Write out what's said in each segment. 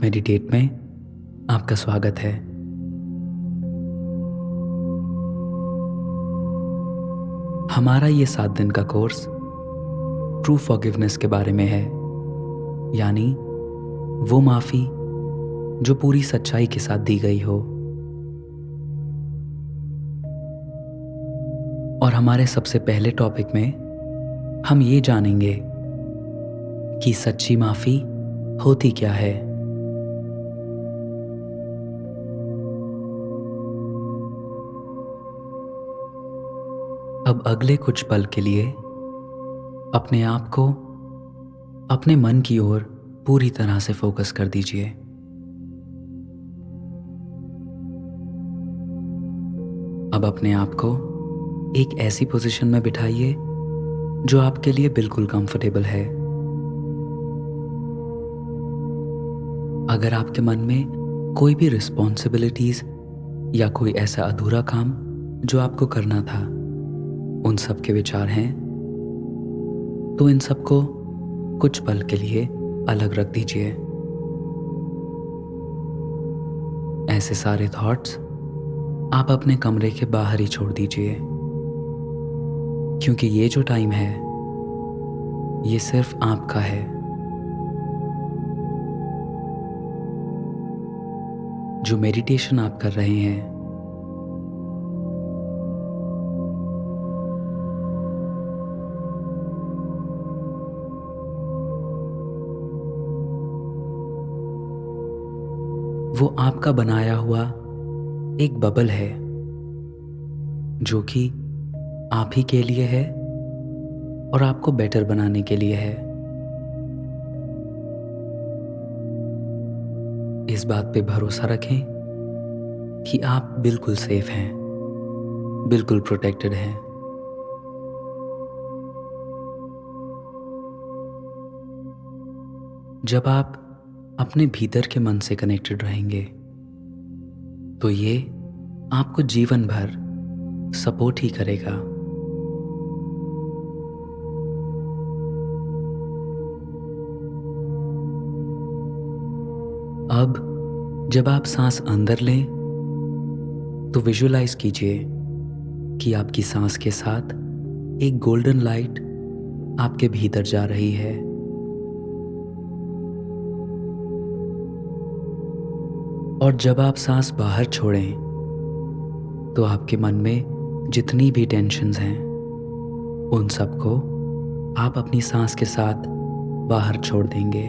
Meditate में आपका स्वागत है। हमारा ये 7 दिन का कोर्स ट्रू फॉरगिवनेस के बारे में है, यानी वो माफ़ी जो पूरी सच्चाई के साथ दी गई हो। और हमारे सबसे पहले टॉपिक में हम ये जानेंगे कि सच्ची माफ़ी होती क्या है। अब अगले कुछ पल के लिए अपने आप को अपने मन की ओर पूरी तरह से फोकस कर दीजिए। अब अपने आप को एक ऐसी पोजीशन में बिठाइए जो आपके लिए बिल्कुल कंफर्टेबल है। अगर आपके मन में कोई भी रिस्पॉन्सिबिलिटीज या कोई ऐसा अधूरा काम जो आपको करना था, उन सब के विचार हैं, तो इन सब को कुछ पल के लिए अलग रख दीजिए। ऐसे सारे थॉट्स आप अपने कमरे के बाहर ही छोड़ दीजिए, क्योंकि ये जो टाइम है ये सिर्फ आपका है। जो मेडिटेशन आप कर रहे हैं वो आपका बनाया हुआ एक बबल है, जो कि आप ही के लिए है और आपको बेटर बनाने के लिए है। इस बात पे भरोसा रखें कि आप बिल्कुल सेफ हैं, बिल्कुल प्रोटेक्टेड हैं। जब आप अपने भीतर के मन से कनेक्टेड रहेंगे तो ये आपको जीवन भर सपोर्ट ही करेगा। अब जब आप सांस अंदर लें तो विजुअलाइज कीजिए कि आपकी सांस के साथ एक गोल्डन लाइट आपके भीतर जा रही है। और जब आप सांस बाहर छोड़ें तो आपके मन में जितनी भी टेंशन्स हैं उन सबको आप अपनी सांस के साथ बाहर छोड़ देंगे।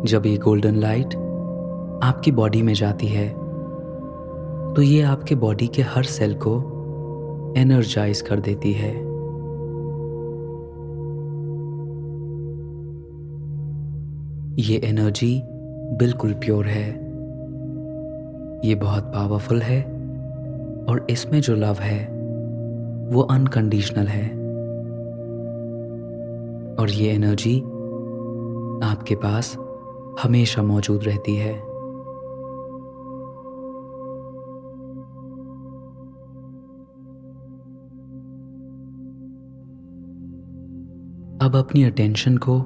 जब ये गोल्डन लाइट आपकी बॉडी में जाती है तो ये आपके बॉडी के हर सेल को एनर्जाइज कर देती है। ये एनर्जी बिल्कुल प्योर है, ये बहुत पावरफुल है और इसमें जो लव है वो अनकंडीशनल है। और ये एनर्जी आपके पास हमेशा मौजूद रहती है। अब अपनी अटेंशन को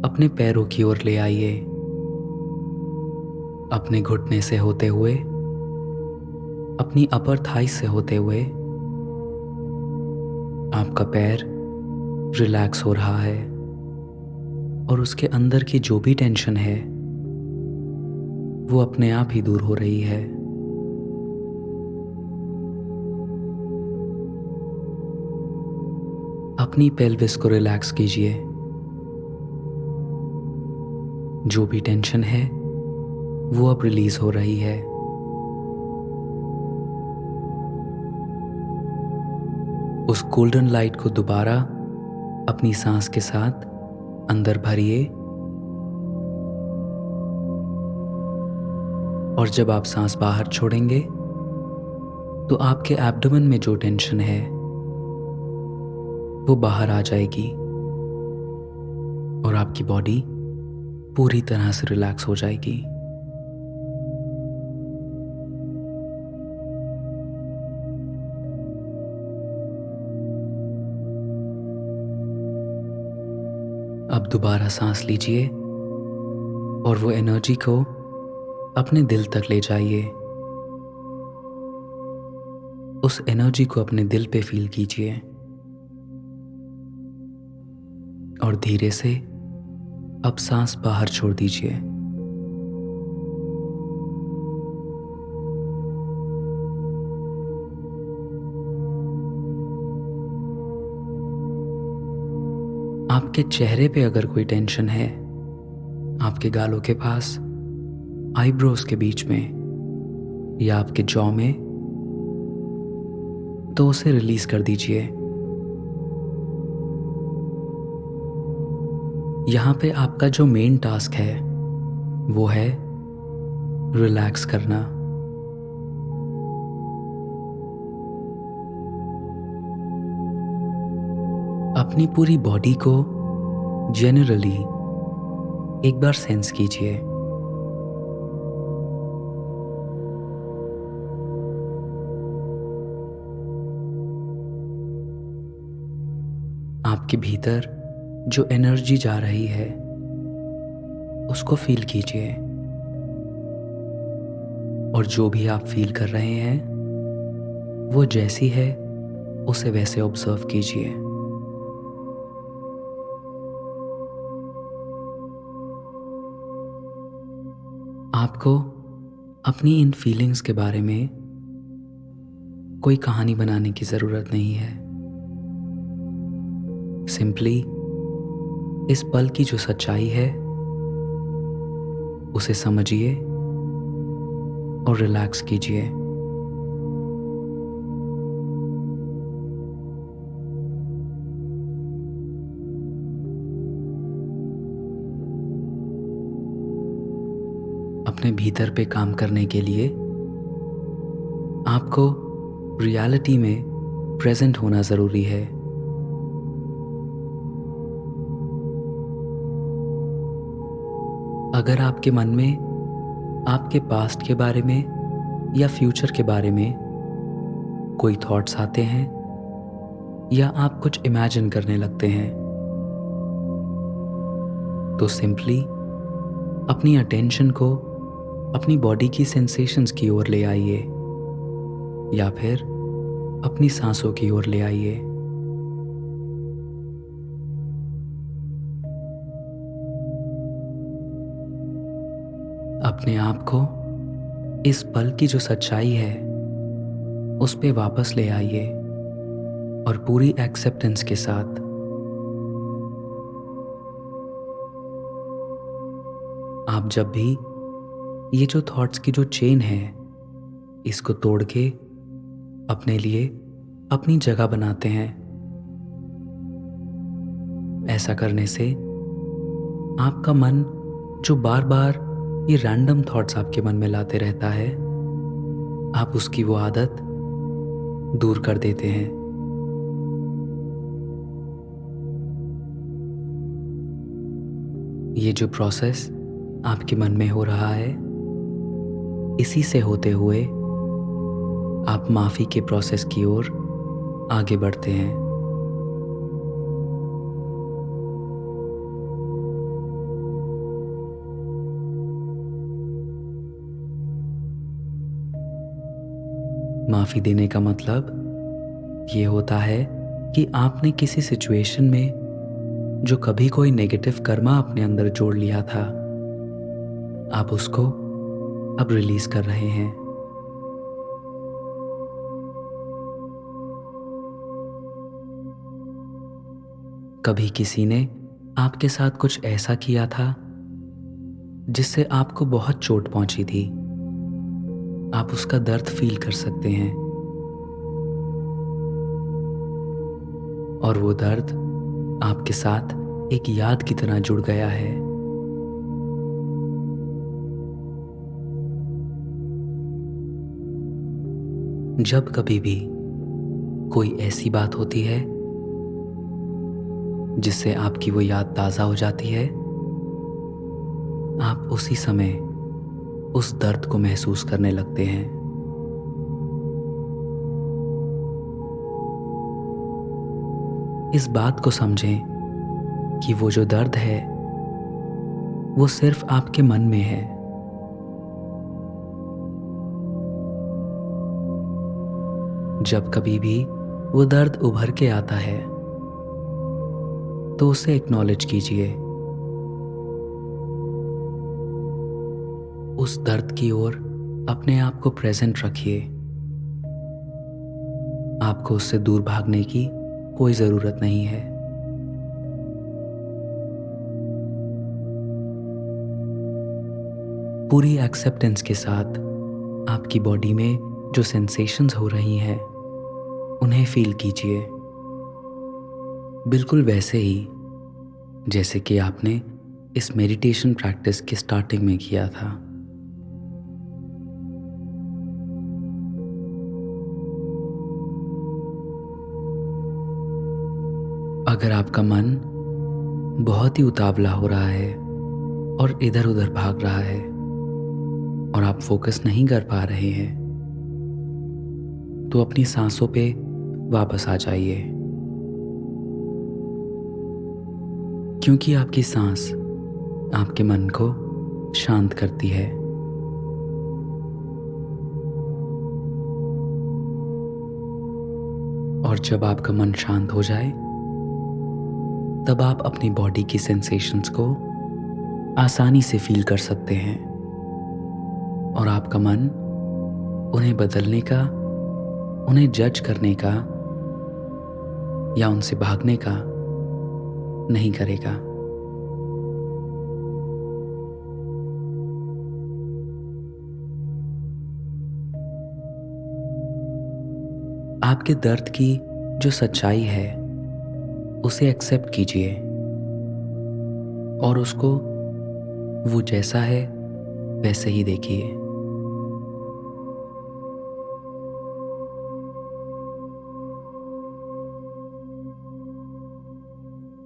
अपने पैरों की ओर ले आइए, अपने घुटने से होते हुए, अपनी अपर थाई से होते हुए आपका पैर रिलैक्स हो रहा है और उसके अंदर की जो भी टेंशन है वो अपने आप ही दूर हो रही है। अपनी पेल्विस को रिलैक्स कीजिए। जो भी टेंशन है वो अब रिलीज हो रही है। उस गोल्डन लाइट को दोबारा अपनी सांस के साथ अंदर भरिए और जब आप सांस बाहर छोड़ेंगे तो आपके एब्डोमेन में जो टेंशन है वो बाहर आ जाएगी और आपकी बॉडी पूरी तरह से रिलैक्स हो जाएगी। दोबारा सांस लीजिए और वो एनर्जी को अपने दिल तक ले जाइए। उस एनर्जी को अपने दिल पे फील कीजिए और धीरे से अब सांस बाहर छोड़ दीजिए। आपके चेहरे पे अगर कोई टेंशन है, आपके गालों के पास, आईब्रोज के बीच में या आपके जॉ में, तो उसे रिलीज कर दीजिए। यहां पे आपका जो मेन टास्क है वो है रिलैक्स करना। अपनी पूरी बॉडी को जनरली एक बार सेंस कीजिए। आपके भीतर जो एनर्जी जा रही है उसको फील कीजिए और जो भी आप फील कर रहे हैं वो जैसी है उसे वैसे ऑब्जर्व कीजिए। आपको अपनी इन फीलिंग्स के बारे में कोई कहानी बनाने की जरूरत नहीं है। सिंपली इस पल की जो सच्चाई है उसे समझिए और रिलैक्स कीजिए। अपने भीतर पे काम करने के लिए आपको रियलिटी में प्रेजेंट होना जरूरी है। अगर आपके मन में आपके पास्ट के बारे में या फ्यूचर के बारे में कोई थॉट्स आते हैं या आप कुछ इमेजिन करने लगते हैं तो सिंपली अपनी अटेंशन को अपनी बॉडी की सेंसेशंस की ओर ले आइए या फिर अपनी सांसों की ओर ले आइए। अपने आप को इस पल की जो सच्चाई है उस पे वापस ले आइए और पूरी एक्सेप्टेंस के साथ। आप जब भी ये जो थॉट्स की जो चेन है इसको तोड़ के अपने लिए अपनी जगह बनाते हैं, ऐसा करने से आपका मन जो बार बार ये रैंडम थॉट्स आपके मन में लाते रहता है, आप उसकी वो आदत दूर कर देते हैं। ये जो प्रोसेस आपके मन में हो रहा है, इसी से होते हुए आप माफी के प्रोसेस की ओर आगे बढ़ते हैं। माफी देने का मतलब ये होता है कि आपने किसी सिचुएशन में जो कभी कोई नेगेटिव कर्मा अपने अंदर जोड़ लिया था, आप उसको अब रिलीज कर रहे हैं। कभी किसी ने आपके साथ कुछ ऐसा किया था जिससे आपको बहुत चोट पहुंची थी, आप उसका दर्द फील कर सकते हैं और वो दर्द आपके साथ एक याद की तरह जुड़ गया है। जब कभी भी कोई ऐसी बात होती है जिससे आपकी वो याद ताजा हो जाती है, आप उसी समय उस दर्द को महसूस करने लगते हैं। इस बात को समझें कि वो जो दर्द है वो सिर्फ आपके मन में है। जब कभी भी वो दर्द उभर के आता है तो उसे एक्नॉलेज कीजिए। उस दर्द की ओर अपने आप को प्रेजेंट रखिए। आपको उससे दूर भागने की कोई जरूरत नहीं है। पूरी एक्सेप्टेंस के साथ आपकी बॉडी में जो सेंसेशंस हो रही हैं उन्हें फील कीजिए, बिल्कुल वैसे ही जैसे कि आपने इस मेडिटेशन प्रैक्टिस की स्टार्टिंग में किया था। अगर आपका मन बहुत ही उतावला हो रहा है और इधर उधर भाग रहा है और आप फोकस नहीं कर पा रहे हैं, तो अपनी सांसों पे वापस आ जाइए, क्योंकि आपकी सांस आपके मन को शांत करती है। और जब आपका मन शांत हो जाए तब आप अपनी बॉडी की सेंसेशंस को आसानी से फील कर सकते हैं और आपका मन उन्हें बदलने का, उन्हें जज करने का या उनसे भागने का नहीं करेगा। आपके दर्द की जो सच्चाई है उसे एक्सेप्ट कीजिए और उसको वो जैसा है वैसे ही देखिए।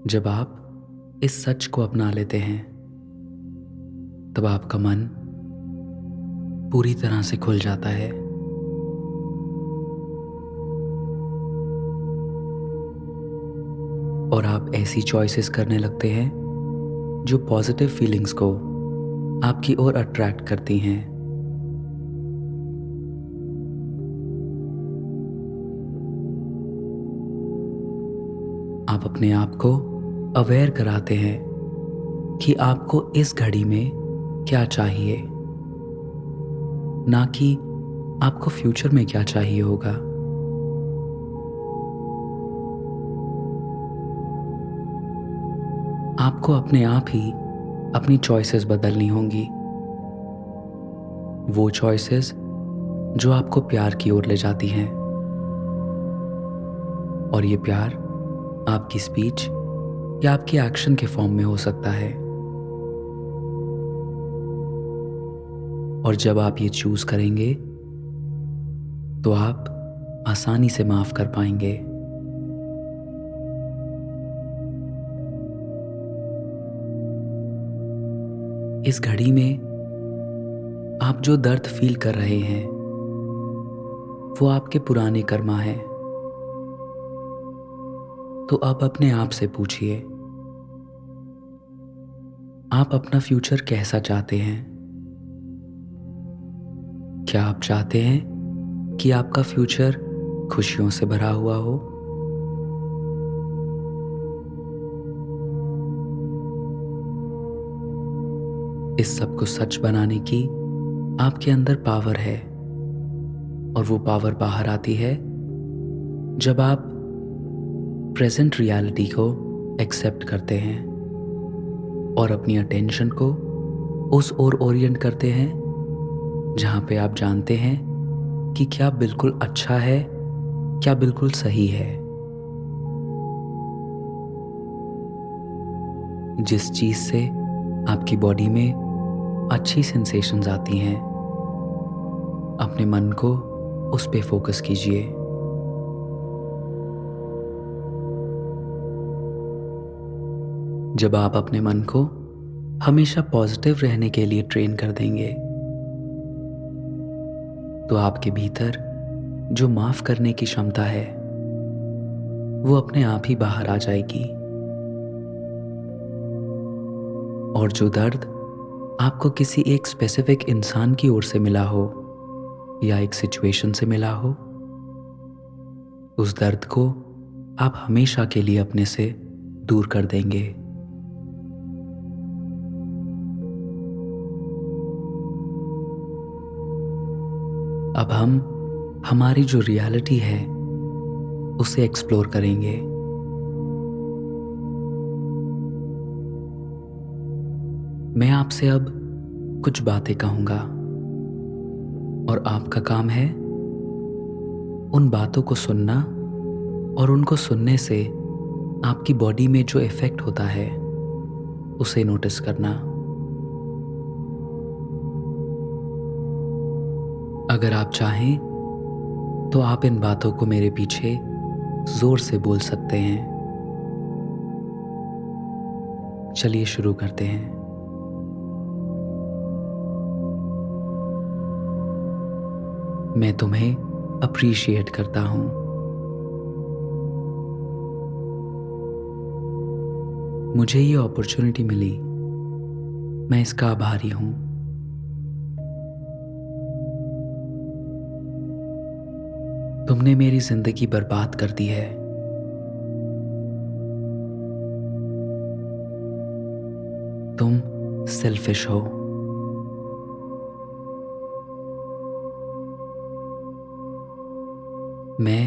जब आप इस सच को अपना लेते हैं तब आपका मन पूरी तरह से खुल जाता है। और आप ऐसी चॉइसेस करने लगते हैं जो पॉजिटिव फीलिंग्स को आपकी ओर अट्रैक्ट करती हैं। आप अपने आप को अवेयर कराते हैं कि आपको इस घड़ी में क्या चाहिए, ना कि आपको फ्यूचर में क्या चाहिए होगा। आपको अपने आप ही अपनी चॉइसेस बदलनी होंगी, वो चॉइसेस जो आपको प्यार की ओर ले जाती हैं। और ये प्यार आपकी स्पीच या आपकी एक्शन के फॉर्म में हो सकता है। और जब आप ये चूज करेंगे तो आप आसानी से माफ कर पाएंगे। इस घड़ी में आप जो दर्द फील कर रहे हैं वो आपके पुराने कर्मा है। तो अब अपने आप से पूछिए, आप अपना फ्यूचर कैसा चाहते हैं? क्या आप चाहते हैं कि आपका फ्यूचर खुशियों से भरा हुआ हो? इस सब को सच बनाने की आपके अंदर पावर है और वो पावर बाहर आती है जब आप प्रेजेंट रियलिटी को एक्सेप्ट करते हैं और अपनी अटेंशन को उस ओर ओरिएंट करते हैं जहां पे आप जानते हैं कि क्या बिल्कुल अच्छा है, क्या बिल्कुल सही है। जिस चीज से आपकी बॉडी में अच्छी सेंसेशंस आती हैं, अपने मन को उस पे फोकस कीजिए। जब आप अपने मन को हमेशा पॉजिटिव रहने के लिए ट्रेन कर देंगे तो आपके भीतर जो माफ करने की क्षमता है वो अपने आप ही बाहर आ जाएगी। और जो दर्द आपको किसी एक स्पेसिफिक इंसान की ओर से मिला हो या एक सिचुएशन से मिला हो, उस दर्द को आप हमेशा के लिए अपने से दूर कर देंगे। अब हम हमारी जो रियलिटी है उसे एक्सप्लोर करेंगे। मैं आपसे अब कुछ बातें कहूंगा और आपका काम है उन बातों को सुनना और उनको सुनने से आपकी बॉडी में जो इफेक्ट होता है उसे नोटिस करना। अगर आप चाहें तो आप इन बातों को मेरे पीछे जोर से बोल सकते हैं। चलिए शुरू करते हैं। मैं तुम्हें अप्रिशिएट करता हूं। मुझे ये अपॉर्चुनिटी मिली, मैं इसका आभारी हूं। तुमने मेरी जिंदगी बर्बाद कर दी है। तुम सेल्फिश हो। मैं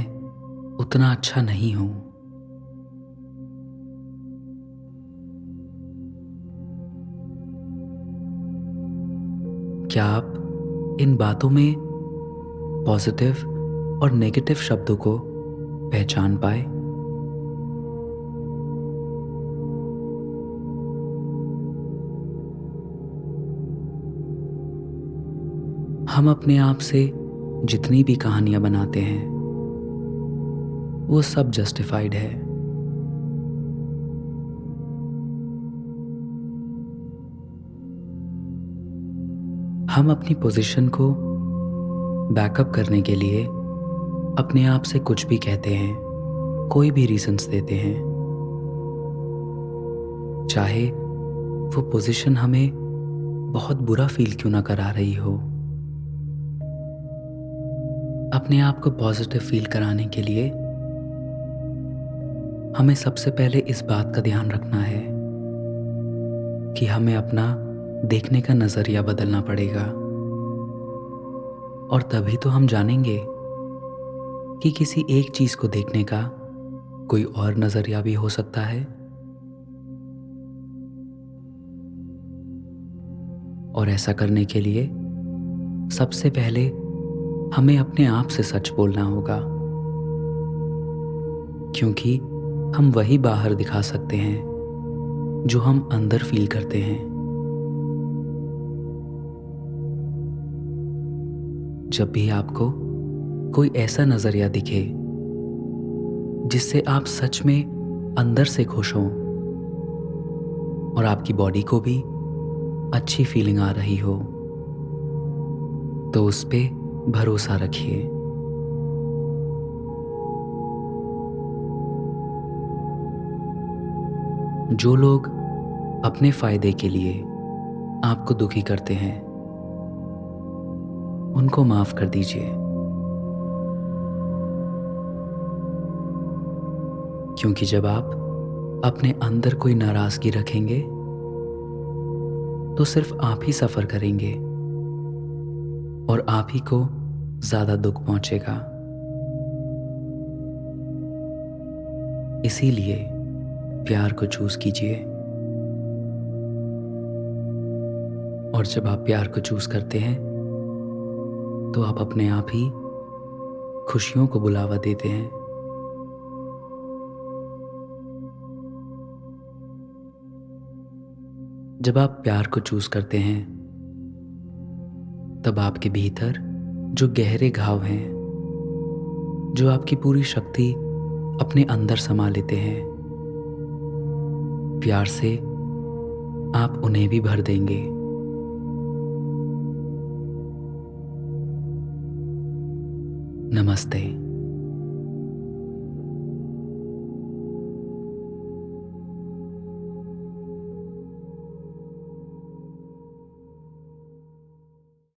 उतना अच्छा नहीं हूं। क्या आप इन बातों में पॉजिटिव और नेगेटिव शब्दों को पहचान पाए? हम अपने आप से जितनी भी कहानियां बनाते हैं वो सब जस्टिफाइड है। हम अपनी पोजीशन को बैकअप करने के लिए अपने आप से कुछ भी कहते हैं, कोई भी रीजंस देते हैं, चाहे वो पोजीशन हमें बहुत बुरा फील क्यों ना करा रही हो। अपने आप को पॉजिटिव फील कराने के लिए हमें सबसे पहले इस बात का ध्यान रखना है कि हमें अपना देखने का नजरिया बदलना पड़ेगा, और तभी तो हम जानेंगे कि किसी एक चीज को देखने का कोई और नजरिया भी हो सकता है। और ऐसा करने के लिए सबसे पहले हमें अपने आप से सच बोलना होगा, क्योंकि हम वही बाहर दिखा सकते हैं जो हम अंदर फील करते हैं। जब भी आपको कोई ऐसा नजरिया दिखे जिससे आप सच में अंदर से खुश हों और आपकी बॉडी को भी अच्छी फीलिंग आ रही हो, तो उस पे भरोसा रखिए। जो लोग अपने फायदे के लिए आपको दुखी करते हैं उनको माफ कर दीजिए, क्योंकि जब आप अपने अंदर कोई नाराजगी रखेंगे तो सिर्फ आप ही सफर करेंगे और आप ही को ज्यादा दुख पहुंचेगा। इसीलिए प्यार को चूज कीजिए, और जब आप प्यार को चूज करते हैं तो आप अपने आप ही खुशियों को बुलावा देते हैं। जब आप प्यार को चूज करते हैं तब आपके भीतर जो गहरे घाव हैं, जो आपकी पूरी शक्ति अपने अंदर समा लेते हैं, प्यार से आप उन्हें भी भर देंगे। नमस्ते।